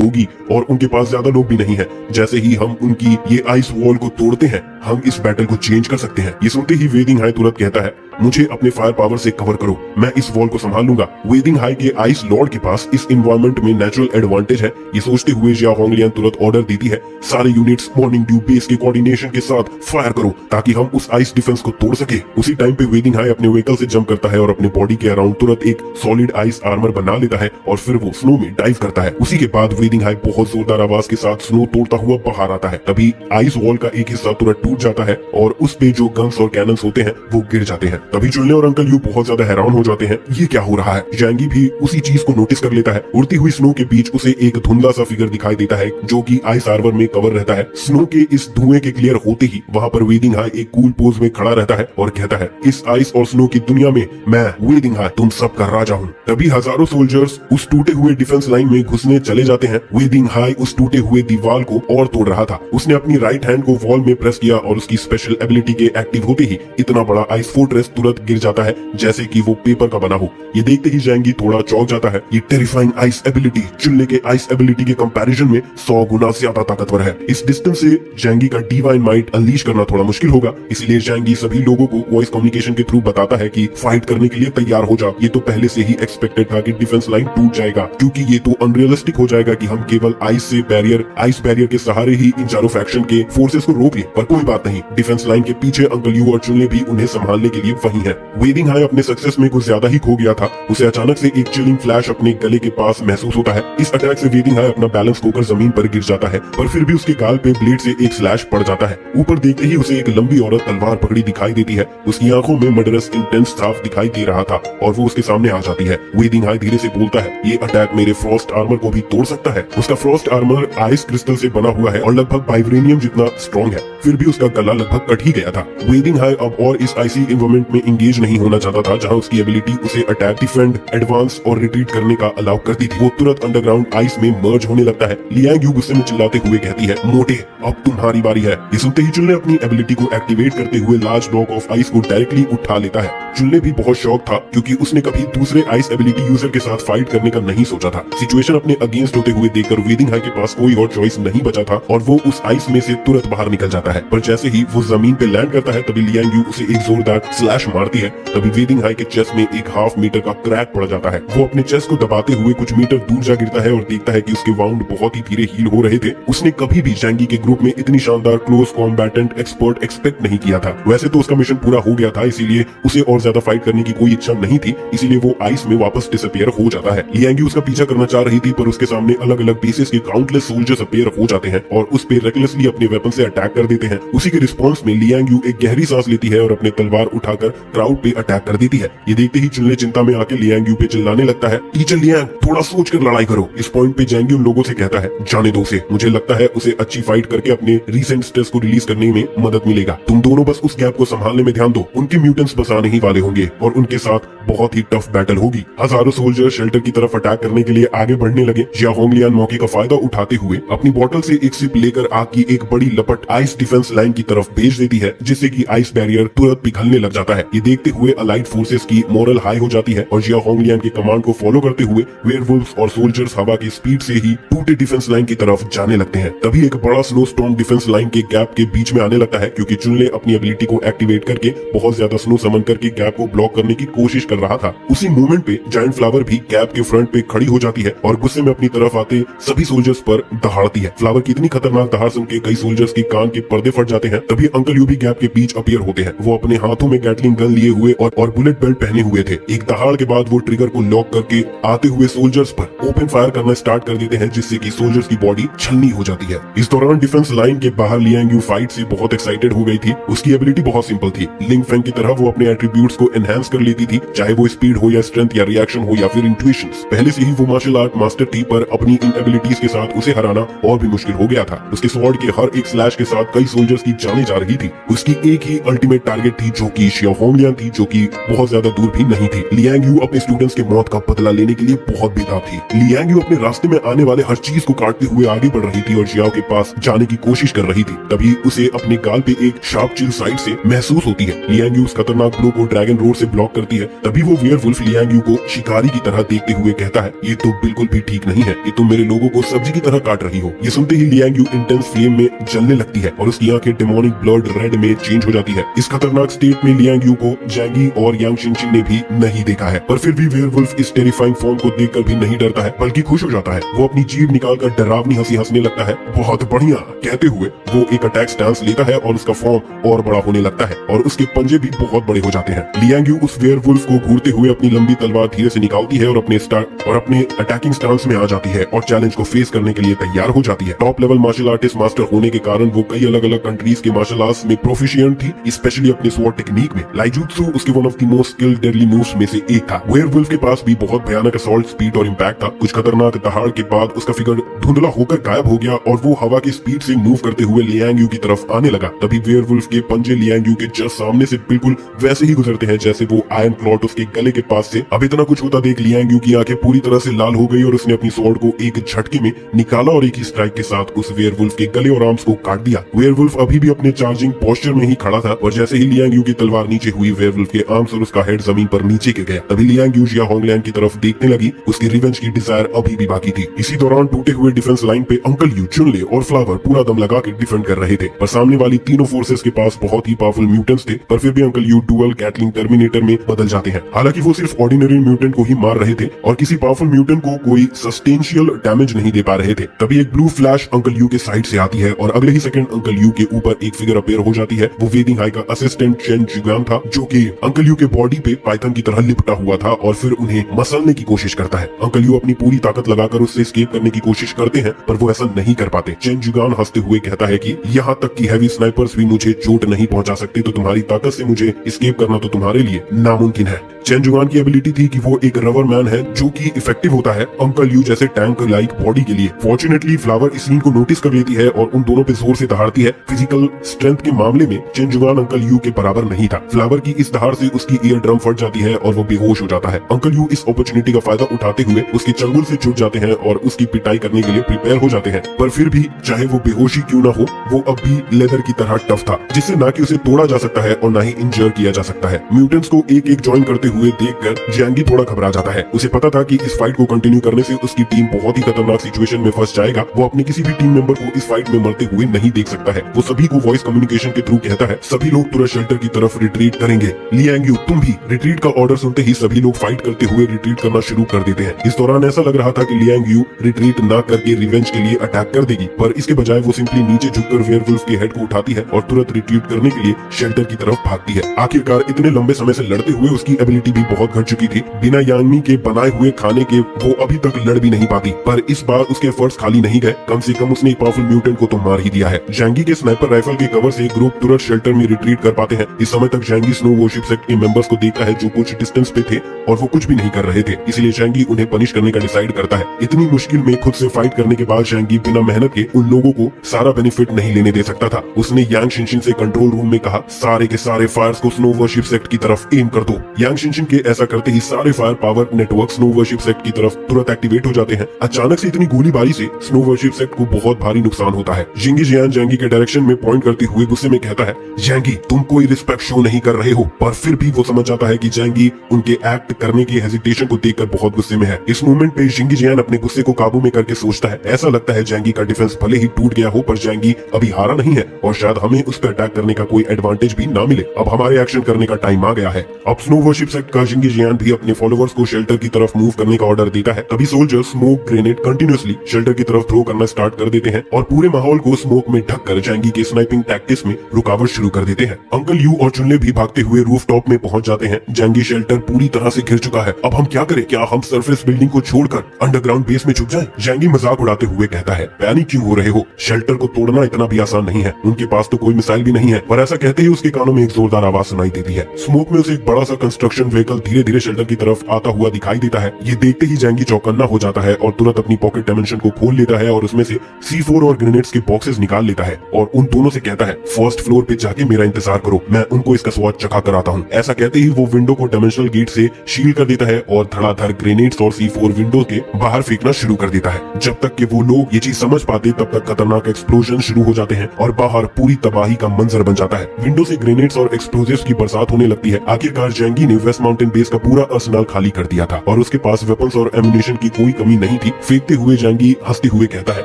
होगी और उनके पास ज्यादा लोग भी नहीं है। जैसे ही हम उनकी ये आइस वॉल को तोड़ते हैं हम इस बैटल को चेंज कर सकते हैं। ये सुनते ही वेदिंग हाई तुरंत कहता है मुझे अपने फायर पावर से कवर करो, मैं इस वॉल को संभाल लूंगा। वेदिंग हाई के आइस लॉर्ड के पास इस एनवायरनमेंट में नेचुरल एडवांटेज है। ये सोचते हुए जिया होंगलियान तुरंत ऑर्डर देती है सारे यूनिट्स मॉर्निंग ड्यू बेस के कोऑर्डिनेशन के साथ फायर करो ताकि हम उस आइस डिफेंस को तोड़ सके। उसी टाइम पे वेदिंग हाई अपने व्हीकल से जंप करता है और अपने बॉडी के अराउंड तुरंत एक सॉलिड आइस आर्मर बना लेता है और फिर वो स्नो में डाइव करता है। उसी के बाद वेदिंग हाई बहुत जोरदार आवाज के साथ स्नो तोड़ता हुआ बाहर आता है। तभी आइस वॉल का एक हिस्सा तुरंत टूट जाता है और उस पे जो गन्स और कैनन्स होते हैं वो गिर जाते हैं। तभी चुनले और अंकल यू बहुत ज्यादा हैरान हो जाते हैं, ये क्या हो रहा है। जैंगी भी उसी चीज को नोटिस कर लेता है। उड़ती हुई स्नो के बीच उसे एक धुंधला सा फिगर दिखाई देता है जो कि आइस आर्मर में कवर रहता है। स्नो के इस धुएं के क्लियर होते ही वहाँ पर वेदिंग हाई एक कूल पोज में खड़ा रहता है और कहता है इस आइस और स्नो की दुनिया में मैं वेदिंग हाई तुम सबका राजा हूँ। तभी हजारों सोल्जर्स उस टूटे हुए डिफेंस लाइन में घुसने चले जाते हैं। वेदिंग हाई उस टूटे हुए दीवार को और तोड़ रहा था। उसने अपनी राइट हैंड को वॉल में प्रेस किया और उसकी स्पेशल एबिलिटी के एक्टिव होते ही इतना बड़ा आइस फोर्ट्रेस तुरंत गिर जाता है जैसे कि वो पेपर का बना हो। ये देखते ही जैंगी थोड़ा चौंक जाता है। ये टेरिफाइंग आइस एबिलिटी चुनले के आइस एबिलिटी के कंपैरिजन में 100 गुना ज्यादा ताकतवर है। इस डिस्टेंस से जैंगी का डिवाइन माइट अनलीश करना थोड़ा मुश्किल होगा। इसलिए जैंगी सभी लोगों को वॉइस कम्युनिकेशन के थ्रू बताता है कि फाइट करने के लिए तैयार हो जा। ये तो पहले से ही एक्सपेक्टेड था कि डिफेंस लाइन टूट जाएगा क्योंकि ये तो अनरियलिस्टिक हो जाएगा कि हम केवल आइस बैरियर के सहारे ही इन चारों फैक्शन के फोर्सेस को रोक ले। पर कोई बात नहीं, डिफेंस लाइन के पीछे अंकल यू और चुनले भी उन्हें संभालने के लिए वही है। वेदिंग हाई अपने सक्सेस में कुछ ज्यादा ही खो गया था। उसे अचानक से एक चिलिंग फ्लैश अपने गले के पास महसूस होता है। इस अटैक से वेदिंग हाई अपना बैलेंस खोकर जमीन पर गिर जाता है पर फिर भी उसके गाल पे ब्लेड से एक स्लैश पड़ जाता है। ऊपर देखते ही उसे एक लंबी औरत तलवार पकड़ी दिखाई देती है। उसकी आंखों में मर्डरस इंटेंस साफ दिखाई दे रहा था और वो उसके सामने आ जाती है। वेदिंग हाई धीरे से बोलता है ये अटैक मेरे फ्रॉस्ट आर्मर को भी तोड़ सकता है। उसका फ्रॉस्ट आर्मर आइस क्रिस्टल से बना हुआ है और लगभग वाइब्रेनियम जितना स्ट्रॉन्ग है। फिर भी उसका गला लगभग कट ही गया था। वेदिंग हाई अब और इस आइसी एनवायरनमेंट में इंगेज नहीं होना चाहता था जहां उसकी एबिलिटी उसे अटैक, डिफेंड, एडवांस और रिट्रीट करने का अलाउ करती थी। वो तुरंत अंडरग्राउंड आइस में मर्ज होने लगता है। लियांग यू गुस्से में चिल्लाते हुए कहती है मोटे अब तुम्हारी बारी है। ये सुनते ही चुनले अपनी एबिलिटी को एक्टिवेट करते हुए लार्ज ब्लॉक ऑफ आइस को डायरेक्टली उठा लेता है। चुनले भी बहुत शॉक था क्योंकि उसने कभी दूसरे आइस एबिलिटी यूजर के साथ फाइट करने का नहीं सोचा था। सिचुएशन अपने अगेंस्ट होते हुए देखकर वेदिंग हाई के पास कोई और चॉइस नहीं बचा था और वो उस आइस में से तुरंत बाहर निकल जाता है। पर जैसे ही वो जमीन पे लैंड करता है तभी लियांग यू उसे एक जोरदार स्लैश मारती है। तभी वेदिंग हाई के चेस्ट में एक हाफ मीटर का क्रैक पड़ जाता है। वो अपने चेस्ट को दबाते हुए कुछ मीटर दूर जा गिरता है और देखता है कि उसके वाउंड बहुत ही धीरे हील हो रहे थे। उसने कभी भी जैंगी के ग्रुप में इतनी शानदार क्लोज कॉम्बैटेंट एक्सपर्ट एक्सपेक्ट नहीं किया था। वैसे तो उसका मिशन पूरा हो गया था इसीलिए उसे और ज्यादा फाइट करने की कोई इच्छा नहीं थी, इसीलिए वो आइस में वापस डिसअपियर हो जाता है। लियांग यू उसका पीछा करना चाह रही थी पर उसके सामने अलग अलग बेसिस के काउंटलेस सोल्जर्स अपीयर हो जाते हैं और उस पे रेकलेसली अपने वेपन से अटैक कर देते हैं। उसी के रिस्पॉन्स में लियांग यू एक गहरी सांस लेती है और अपने तलवार उठाकर क्राउड पे अटैक कर देती है। ये देखते ही चुनले चिंता में आके लियांग यू पे चिल्लाने लगता है टीचर लियांग थोड़ा सोच कर लड़ाई करो। इस पॉइंट पे जैंगी उन लोगों से कहता है जाने दो उसे, मुझे लगता है उसे अच्छी फाइट करके अपने रीसेंट स्ट्रेस को रिलीज करने में मदद मिलेगा। तुम दोनों बस उस गैप को संभालने में ध्यान दो, उनके म्यूटेंट्स बस आने ही वाले होंगे और उनके साथ बहुत ही टफ बैटल होगी। हजारों सोल्जर शेल्टर की तरफ अटैक करने के लिए आगे बढ़ने लगे। जिया होंगलियान मौके का फायदा उठाते हुए अपनी बोतल से एक सिप लेकर आग की एक बड़ी लपट आइस डिफेंस लाइन की तरफ भेज देती है जिससे कि आइस बैरियर तुरंत पिघलने लग जाता है। ये देखते हुए अलाइड फोर्सेस की मोरल हाई हो जाती है और जिया होंगलियान के कमांड को फॉलो करते हुए वेयरवुल्व्स और सोल्जर्स हवा की स्पीड से ही टूटे डिफेंस लाइन की तरफ जाने लगते हैं। तभी एक बड़ा स्नो स्टॉर्म डिफेंस लाइन के गैप के बीच में आने लगता है क्योंकि चुनले अपनी एबिलिटी को एक्टिवेट करके बहुत ज्यादा स्नो समन करके गैप को ब्लॉक करने की कोशिश कर रहा था। उसी मोमेंट पे जायंट फ्लावर भी गैप के फ्रंट पे खड़ी हो जाती है और गुस्से में अपनी तरफ आते सभी सोल्जर्स पर दहाड़ती है। फ्लावर की इतनी खतरनाक दहाड़ सुन के कई सोल्जर्स के कान के पर्दे फट जाते हैं। तभी अंकल यू भी गैप के बीच अपीयर होते हैं। वो अपने हाथों में गैटलिंग गन लिए हुए और बुलेट बेल्ट पहने हुए थे। एक दहाड़ के बाद वो ट्रिगर को लॉक करके आते हुए सोल्जर्स पर ओपन फायर करना स्टार्ट कर देते हैं जिससे कि सोल्जर्स की बॉडी छलनी हो जाती है। इस दौरान डिफेंस लाइन के बाहर लियांग यू फाइट से बहुत एक्साइटेड हो गई थी। उसकी एबिलिटी बहुत सिंपल थी। लिंग फेंग की तरह वो अपने एट्रीब्यूट्स को एनहांस कर लेती थी, चाहे वो स्पीड हो या स्ट्रेंथ या रिएक्शन हो या फिर इंट्यूशंस। पहले से ही वो मार्शल आर्ट मास्टर थी पर अपनी इन एबिलिटीज के साथ उसे हराना और भी मुश्किल हो गया था। उसके स्वॉर्ड के हर एक स्लैश के साथ कई सोल्जर्स की जाने जा रही थी, उसकी एक ही अल्टीमेट टारगेट थी जो कि शिया होंगलियांग थी, जो कि बहुत ज्यादा दूर भी नहीं थी। लियांग यू अपने स्टूडेंट्स के मौत का बदला लेने के लिए बहुत बेताब थी। लियांग यू अपने रास्ते में आने वाले हर चीज को काटते हुए आगे बढ़ रही थी और जियाओ के पास जाने की कोशिश कर रही थी। तभी उसे अपने गाल पे एक शार्प चिल साइड से महसूस होती है। लियांग यू उस खतरनाक ब्लो को ड्रैगन रोड से ब्लॉक करती है। तभी वो वेयरवुल्फ लियांग यू को शिकारी की तरह देखते हुए कहता है, ये तो बिल्कुल भी ठीक नहीं है, ये तुम मेरे लोगों को सब्जी की तरह काट रही हो। ये सुनते ही लियांग यू इंटेंस फ्लेम में जलने लगती है और उसकी आंखें डेमोनिक ब्लड रेड में चेंज हो जाती है। इस खतरनाक स्टेट में लियांग यू को जैंगी और यांग शिनशिन ने भी नहीं देखा है, पर फिर भी वेयरवुल्फ इस टेरिफाइंग फॉर्म को देखकर भी नहीं डरता है, बल्कि खुश हो जाता है। वो अपनी जीभ निकालकर डरावनी हंसी हंसने लगता है। बहुत बढ़िया कहते हुए वो एक अटैक स्टांस लेता है और उसका फॉर्म और बड़ा होने लगता है और उसके पंजे भी बहुत बड़े हो जाते हैं। लियांग यू उस वेयरवुल्फ को घूरते हुए अपनी लंबी तलवार धीरे से निकालती है और अपने अटैकिंग स्टांस में आ जाती है और चैलेंज को फेस करने के लिए तैयार हो जाती है। Top level martial artist master होने के कारण वो कई अलग अलग कंट्रीज के मार्शल आर्ट्स में प्रोफिशिएंट थी, स्पेशली अपने स्वॉर्ड टेक्निक में। लाइजुत्सु उसके one of the most skilled deadly moves में से एक था। वेयरवुल्फ के पास भी बहुत भयानक असॉल्ट स्पीड और इम्पैक्ट था। कुछ खतरनाक दहाड़ के बाद उसका फिगर धुंधला होकर गायब हो गया और वो हवा की स्पीड से मूव करते हुए लियांग यू की तरफ आने लगा। तभी वेयरवुल्फ के पंजे लियांग यू के जस्ट सामने से बिल्कुल वैसे ही गुजरते हैं जैसे वो आयरन क्लॉट उसके गले के पास से। अब इतना कुछ होता देख लियांग यू की आंखें पूरी तरह से लाल हो गई और उसने अपनी स्वॉर्ड को एक झटके में निकाला और एक ही स्ट्राइक के साथ उस वेयरवुल्फ के गले और आर्म्स को काट दिया। वेयरवुल्फ अभी भी अपने चार्जिंग पोस्चर में ही खड़ा था और जैसे ही लियांग यू की तलवार नीचे हुई, वेयरवुल्फ के आर्म्स और उसका हेड जमीन पर नीचे गिर गया। तभी लियांग यू जिया होंगलियांग की तरफ देखने लगी। उसकी रिवेंज की डिजायर अभी भी बाकी थी। इसी दौरान टूटे हुए डिफेंस लाइन पे अंकल यू, चुनले और फ्लावर पूरा दम लगा के डिफेंड कर रहे थे, पर सामने वाली तीनों फोर्सेस के पास बहुत ही पावरफुल म्यूटेंट्स थे। पर फिर भी अंकल यू डुअल कैटलिंग टर्मिनेटर में बदल जाते हैं। हालांकि वो सिर्फ ऑर्डिनरी म्यूटेंट को ही मार रहे थे और किसी पावरफुल म्यूटेंट को कोई सस्टेंशियल डैमेज नहीं दे पा रहे थे। तभी एक ब्लू फ्लैश अंकल यू के साइड से आती है और अगले ही सेकंड अंकल यू के ऊपर एक फिगर अपीयर हो जाती है। वो वेदिंग हाई का असिस्टेंट चेन जुगान था, जो कि अंकल यू के बॉडी पे पाइथन की तरह लिपटा हुआ था और फिर उन्हें मसलने की कोशिश करता है। अंकल यू अपनी पूरी ताकत लगाकर उससे एस्केप करने की कोशिश करते हैं, पर वो ऐसा नहीं कर पाते। चेन जुगान हंसते हुए कहता है कि यहाँ तक कि हैवी स्नाइपर्स भी मुझे चोट नहीं पहुंचा सकते, तो तुम्हारी ताकत से मुझे एस्केप करना तो तुम्हारे लिए नामुमकिन है। चेन जुगान की एबिलिटी थी कि वो एक रबर मैन है जो कि इफेक्टिव होता है अंकल यू जैसे टैंक लाइक बॉडी के लिए। फॉर्चुनेटली फ्लावर इस सीन को नोटिस कर लेती है और उन दोनों पे जोर से दहाड़ती है। फिजिकल स्ट्रेंथ के मामले में चेन जुगान अंकल यू के बराबर नहीं था। फ्लावर की इस दहाड़ से उसकी ईयर ड्रम फट जाती है और वो बेहोश हो जाता है। अंकल यू इस अपॉर्चुनिटी का फायदा उठाते हुए उसके चंगुल से छूट जाते हैं और उसकी पिटाई करने के लिए प्रिपेयर हो जाते हैं। पर फिर भी चाहे वो बेहोशी क्यों ना हो, वो अब भी लेदर की तरह टफ था, जिससे ना कि उसे तोड़ा जा सकता है और ना ही इंजर किया जा सकता है। म्यूटेंट्स को एक एक ज्वाइन करते हुए देखकर जियांगी थोड़ा घबरा जाता है। उसे पता था कि इस फाइट को कंटिन्यू करने से उसकी टीम बहुत ही खतरनाक सिचुएशन में फंस जाएगा। वो अपने किसी भी टीम मेंबर को इस फाइट में मरते हुए नहीं देख सकता है। वो सभी को वॉइस कम्युनिकेशन के थ्रू कहता है सभी लोग तुरंत शेल्टर की तरफ रिट्रीट करेंगे। लियांग यू, तुम भी। रिट्रीट का ऑर्डर सुनते ही सभी लोग फाइट करते हुए रिट्रीट करना शुरू कर देते हैं। इस दौरान ऐसा लग रहा था कि लियांग यू रिट्रीट ना करके रिवेंज के लिए अटैक कर देगी, पर इसके बजाय वो सिंपली नीचे झुककर वेयरवुल्फ के हेड को उठाती है और तुरंत रिट्रीट करने के लिए शेल्टर की तरफ भागती है। आखिरकार इतने लंबे समय से लड़ते हुए उसकी एबिलिटी भी बहुत घट चुकी थी। बिना यांगमी के बनाए हुए खाने के वो अभी तक लड़ भी नहीं पाती, पर इस बार उसके एफर्ट्स खाली नहीं गए। कम से कम उसने एक पावरफुल म्यूटेंट को तो मार ही दिया है। जैंगी के स्नाइपर राइफल के कवर से ग्रुप तुरंत शेल्टर में रिट्रीट कर पाते हैं। इस समय तक जैंगी स्नो वॉरशिप सेक्ट के मेंबर्स को देखता है जो कुछ डिस्टेंस पे थे और वो कुछ भी नहीं कर रहे थे, इसलिए जैंगी उन्हें पनिश करने का डिसाइड करता है। इतनी मुश्किल में खुद से फाइट करने के बाद जैंगी बिना मेहनत के उन लोगों को सारा बेनिफिट नहीं लेने दे सकता था। उसने यांग शिनशिन से कंट्रोल रूम में कहा, सारे के सारे फायर्स को स्नो वॉरशिप सेक्ट की तरफ एम कर दो। यांग शिनशिन के ऐसा करते ही सारे fire power network snow worship sect की तरफ तुरंत एक्टिवेट हो जाते हैं। अचानक से इतनी गोलीबारी से स्नो वॉरशिप सेक्ट को बहुत भारी नुकसान होता है। जिंगी जियान जैंगी के डायरेक्शन में पॉइंट करते हुए गुस्से में कहता है, जैंगी तुम कोई रिस्पेक्ट शो नहीं कर रहे हो। पर फिर भी वो समझ जाता है कि जैंगी उनके एक्ट करने की हेजिटेशन को देखकर बहुत गुस्से में है। इस मोमेंट पे जिंगी जियान अपने गुस्से को काबू में करके सोचता है, ऐसा लगता है जैंगी का डिफेंस भले ही टूट गया हो, पर जैंगी अभी हारा नहीं है और शायद हमें उस पर अटैक करने का कोई एडवांटेज भी ना मिले। अब हमारे एक्शन करने का टाइम आ गया है। अब स्नो वॉरशिप सेक्ट का जिंगी जियान भी अपने फॉलोअर्स को शेल्टर की तरफ मूव करने का ऑर्डर देता है। तभी soldier smoke grenade continuously shelter की तरफ थ्रो करना स्टार्ट कर देते हैं और पूरे माहौल को स्मोक में ढककर जैंगी के स्नाइपिंग टैक्टिक्स में रुकावट शुरू कर देते हैं। अंकल यू और चुनले भी भागते हुए रूफ टॉप में पहुंच जाते हैं। जैंगी शेल्टर पूरी तरह से घिर चुका है। अब हम क्या करें? क्या हम सरफेस बिल्डिंग को छोड़कर अंडरग्राउंड बेस में छुप जाएं? जैंगी मजाक उड़ाते हुए कहता है, पैनिक क्यों हो रहे हो? शेल्टर को तोड़ना इतना भी आसान नहीं है। उनके पास तो कोई मिसाइल भी नहीं है। पर ऐसा कहते ही उसके कानों में एक जोरदार आवाज सुनाई देती है। स्मोक में उसे एक बड़ा सा कंस्ट्रक्शन व्हीकल धीरे धीरे शेल्टर की तरफ आता हुआ दिखाई देता है। ये देखते ही जैंगी चौकन्ना हो जाता है और तुरंत अपनी पॉकेट डायमेंशन को खोल लेता है और उसमें से C4 और ग्रेनेड्स के बॉक्सेस निकाल लेता है और उन दोनों से कहता है फर्स्ट फ्लोर पे जाके मेरा इंतजार करो, मैं उनको इसका स्वाद चखा कर आता हूँ। ऐसा कहते ही वो विंडो को डायमेंशनल गेट से शील्ड कर देता है और धड़ाधड़ ग्रेनेड्स और C4 विंडो के बाहर फेंकना शुरू कर देता है। जब तक कि वो लोग ये चीज समझ पाते तब तक खतरनाक एक्सप्लोजन शुरू हो जाते हैं और बाहर पूरी तबाही का मंजर बन जाता है। विंडो से ग्रेनेड्स और एक्सप्लोजिव्स की बरसात होने लगती है। आखिरकार जैंगी ने वेस्ट माउंटेन बेस का पूरा अर्सेनल खाली कर दिया था और उसके पास वेपन्स और एम्युनिशन की कोई कमी नहीं थी। फेंकते हुए जैंगी हंसते हुए कहता है,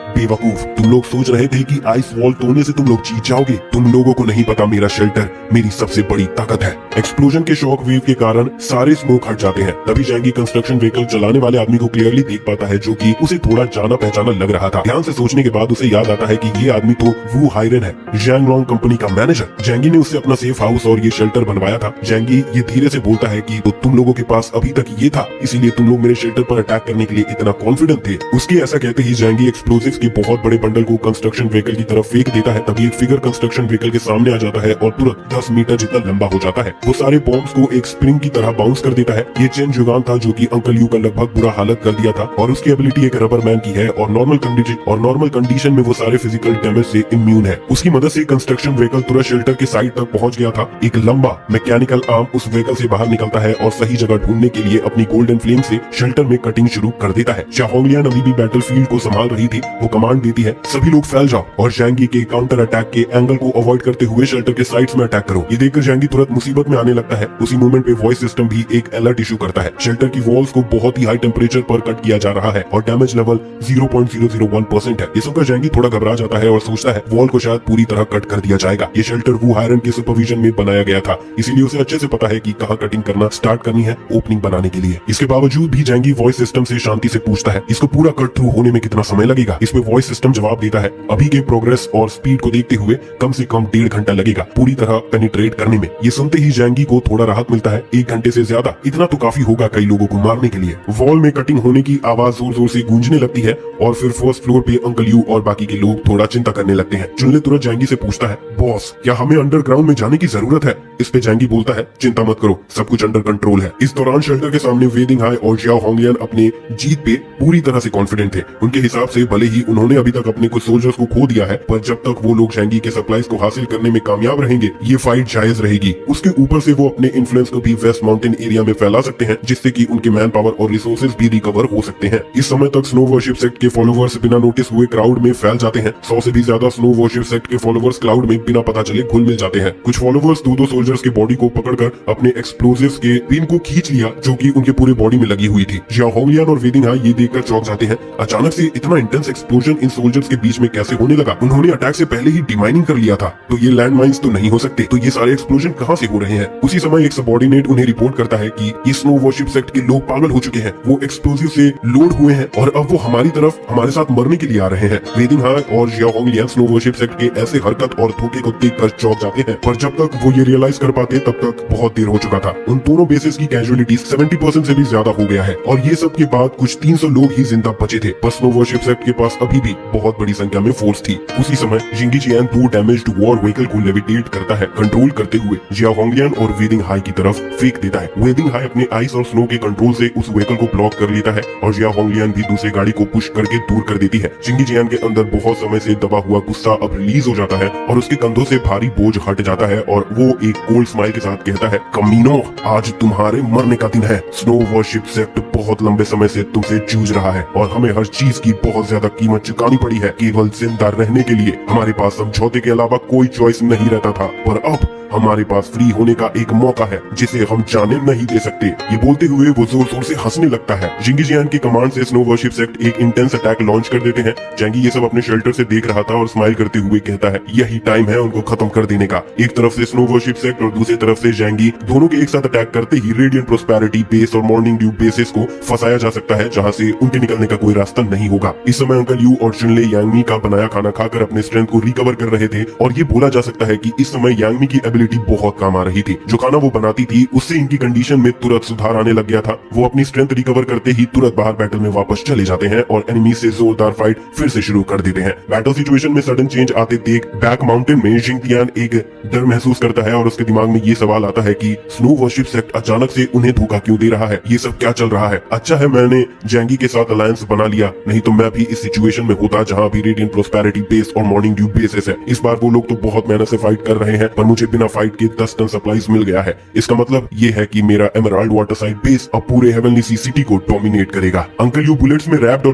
बेवकूफ, तुम लोग सोच रहे थे कि आइस वॉल तोड़ने से तुम लोग जीत जाओगे। तुम लोगों को नहीं पता मेरा शेल्टर मेरी सबसे बड़ी ताकत है। एक्सप्लोजन के शॉक वेव के कारण सारे स्मोक हट जाते हैं। तभी जैंगी कंस्ट्रक्शन व्हीकल चलाने वाले आदमी को क्लियरली देख पाता है जो कि उसे थोड़ा जाना पहचाना लग रहा था। ध्यान से सोचने के बाद उसे याद आता है कि ये आदमी तो वू हायरन है, जैंगलोंग कंपनी का मैनेजर। जैंगी ने उससे अपना सेफ हाउस और ये शेल्टर बनवाया था। जैंगी ये धीरे से बोलता है कि तो तुम लोगों के पास अभी तक ये था, इसीलिए तुम लोग मेरे शेल्टर पर अटैक करने के लिए इतना कॉन्फिडेंट थे। उसके ऐसा कहते ही जैंगी एक्सप्लोजिव्स के बहुत बड़े बंडल को कंस्ट्रक्शन व्हीकल की तरफ फेंक देता है। तभी एक फिगर कंस्ट्रक्शन व्हीकल के सामने आ जाता है और तुरंत 10 मीटर जितना लंबा हो जाता है। वो सारे बॉम्ब्स को एक स्प्रिंग की तरह बाउंस कर देता है। ये चेन जुगान था जो कि अंकल यू का लगभग बुरा हालत कर दिया था और उसकी एबिलिटी एक रबर मैन की है और नॉर्मल कंडीशन में वो सारे फिजिकल डैमेज से इम्यून है। उसकी मदद से कंस्ट्रक्शन व्हीकल तुरंत शेल्टर के साइड तक पहुंच गया था। एक लंबा मैकेनिकल आर्म उस व्हीकल से बाहर निकलता है और सही जगह ढूंढने के लिए अपनी गोल्डन फ्लेम से शेल्टर में कटिंग शुरू कर देता है। शाओंगलियान अभी भी बैटलफील्ड को संभाल रही थी। वो कमांड देती है, सभी लोग फैल जाओ और जैंगी के काउंटर अटैक के एंगल को अवॉइड करते हुए शेल्टर के साइड्स में अटैक करो। ये देखकर जैंगी तुरंत मुसीबत में आने लगता है। उसी मोमेंट पे वॉइस सिस्टम भी एक अलर्ट इशू करता है। शेल्टर की वॉल्स को बहुत ही हाई टेम्परेचर पर कट किया जा रहा है और डैमेज लेवल 0.001% है। ये सुनकर जैंगी थोड़ा घबरा जाता है और सोचता है वॉल को शायद पूरी तरह कट कर दिया जाएगा। ये शेल्टर वू हायरन के सुपरविजन में बनाया गया था, इसीलिए उसे अच्छे से पता है कि कहाँ कटिंग करना स्टार्ट करनी है ओपनिंग बनाने के लिए। इसके बावजूद भी जैंगी वॉइस सिस्टम से शांति से पूछता है इसको पूरा कट थ्रू होने में कितना समय लगेगा। इसमें वॉइस सिस्टम जवाब देता है, अभी के प्रोग्रेस और स्पीड को देखते हुए कम से कम 1.5 घंटा लगेगा पूरी तरह पेनिट्रेट करने में। ये सुनते ही जैंगी को थोड़ा राहत मिलता है। 1 घंटे से ज्यादा इतना तो काफी होगा कई लोगों को मारने के लिए। वॉल में कटिंग होने की आवाज जोर जोर से गूंजने लगती है और फिर फर्स्ट फ्लोर पे अंकल यू और बाकी के लोग थोड़ा चिंता करने लगते हैं। चुनले तुरंत जैंगी से पूछता है, बॉस क्या हमें अंडरग्राउंड में जाने की जरूरत है? इस पे जैंगी बोलता है, चिंता मत करो, सब कुछ अंडर कंट्रोल है। इस दौरान शेल्टर के सामने वेदिंग हाई और जियाओ होंगलियान अपने जीत पे पूरी तरह से कॉन्फिडेंट थे। उनके हिसाब से भले ही उन्होंने अभी तक अपने कुछ सोल्जर्स को खो दिया है, पर जब तक वो लोग जैंगी के सप्लाईज को हासिल करने में कामयाब रहेंगे ये फाइट जायज रहेगी। उसके ऊपर से वो अपने इन्फ्लुएंस को भी वेस्ट माउंटेन एरिया में फैला सकते हैं जिससे कि उनके मैन पावर और रिसोर्सेज भी रिकवर हो सकते हैं। इस समय तक स्नो वर्शिप सेक्ट के फॉलोवर्स बिना नोटिस हुए क्राउड में फैल जाते हैं। 100 से भी ज्यादा स्नो वर्शिप सेक्ट के फॉलोवर्स क्राउड में बिना पता चले घुल मिल जाते हैं। कुछ फॉलोवर्स दो सोल्जर्स के बॉडी को पकड़कर अपने एक्सप्लोजिव्स के पिन को खींच लिया जो कि उनके पूरे बॉडी में लगी हुई थी। जियाओ होंगलियान और वेदिंग हाई ये देखकर चौंक जाते हैं। अचानक से इतना इंटेंस एक्सप्लोजन इन सोल्जर्स के बीच में कैसे होने लगा? उन्होंने अटैक से पहले ही डिमाइनिंग कर लिया था, तो ये लैंड माइंस तो नहीं हो सकते। तो ये सारे एक्सप्लोजन कहाँ से हो रहे हैं? उसी समय एक सबऑर्डिनेट उन्हें रिपोर्ट करता है कि ये स्नो वर्शिप सेक्ट के लोग पागल हो चुके हैं, वो एक्सप्लोजिव से लोड हुए हैं और अब वो हमारी तरफ हमारे साथ मरने के लिए आ रहे हैं। वेदिंग हाई और जियाओ होंगलियान स्नो वर्शिप सेक्ट के ऐसे हरकत और धोखे को देखकर चौंक जाते हैं, पर जब तक वो ये रियलाइज कर पाते तब तक बहुत देर हो चुका था। उन दोनों बेसिस की कैजुअलिटी 70% से भी ज्यादा हो गया है और ये सब के बाद कुछ 300 लोग ही जिंदा बचे थे। पर स्नो वर्शिप सेक्ट के पास अभी भी बहुत बड़ी संख्या में फोर्स थी। उसी समय जिंगी चियान 2 डैमेज्ड वॉर व्हीकल को लेविटेट करता है, कंट्रोल करते हुए जियाओ होंगलियान और वेदिंग हाई की तरफ फेंक देता है। वेदिंग हाई अपने आइस और स्नो के कंट्रोल से उस व्हीकल को ब्लॉक कर लेता है और जियाओ होंगलियान भी दूसरी गाड़ी को पुश करके दूर कर देती है। जिंगी चियान के अंदर बहुत समय से दबा हुआ गुस्सा अब रिलीज हो जाता है और उसके कंधों से भारी बोझ हट जाता है और वो एक कोल्ड स्माइल के साथ कहता है, कमीनो, आज तुम्हारे मरने का दिन है। स्नो वर्शिप सेक्ट बहुत लंबे समय से तुमसे जूझ रहा है और हमें हर चीज की बहुत ज्यादा कीमत चुकानी पड़ी है केवल जिंदा रहने के लिए। हमारे पास समझौते के अलावा कोई चॉइस नहीं रहता था, पर अब हमारे पास फ्री होने का एक मौका है जिसे हम जाने नहीं दे सकते। ये बोलते हुए वो जोर जोर से हंसने लगता है। जिंगी चियान की कमांड से स्नो वर्शिप सेक्ट एक इंटेंस अटैक लॉन्च कर देते हैं। जैंगी ये सब अपने शेल्टर से देख रहा था और स्माइल करते हुए कहता है, यही टाइम है उनको खत्म कर देने का। एक तरफ से स्नो वर्शिप सेक्ट और दूसरी तरफ से जैंगी, दोनों के एक साथ अटैक करते ही रेडियंट प्रोस्पेरिटी बेस और मॉर्निंग ड्यू बेसिस को फंसाया जा सकता है जहाँ से उनके निकलने का कोई रास्ता नहीं होगा। इस समय अंकल यू और चुनले यांगमी का बनाया खाना खाकर अपने स्ट्रेंथ को रिकवर कर रहे थे और ये बोला जा सकता है कि इस समय यांगमी की एबिलिटी बहुत काम आ रही थी। जो खाना वो बनाती थी उससे इनकी कंडीशन में तुरंत सुधार आने लग गया था। वो अपनी स्ट्रेंथ रिकवर करते ही तुरंत बाहर बैटल में वापस चले जाते हैं और एनिमी से जोरदार फाइट फिर से शुरू कर देते हैं। बैटल सिचुएशन में सडन चेंज आते देख बैक माउंटेन में जिंगतियान एक डर महसूस करता है और उसके दिमाग में ये सवाल आता है कि स्नो वर्शिप सेक्ट अचानक से उन्हें धोखा क्यों दे रहा है, ये सब क्या चल रहा है। अच्छा है मैंने जैंगी के साथ अलायंस बना लिया, नहीं तो मैं भी इस सिचुएशन में होता जहां भी रेडिएंट प्रोस्पेरिटी बेस और मॉर्निंग ड्यू बेसेस है। इस बार वो लोग तो बहुत मेहनत से फाइट कर रहे हैं पर मुझे बिना फाइट के 10 टन सप्लाईज मिल गया है। इसका मतलब ये है कि मेरा एमराल्ड वाटर साइड बेस अब पूरे हेवनली सी सिटी को डोमिनेट करेगा। अंकल यू बुलेट्स में रैप्ड और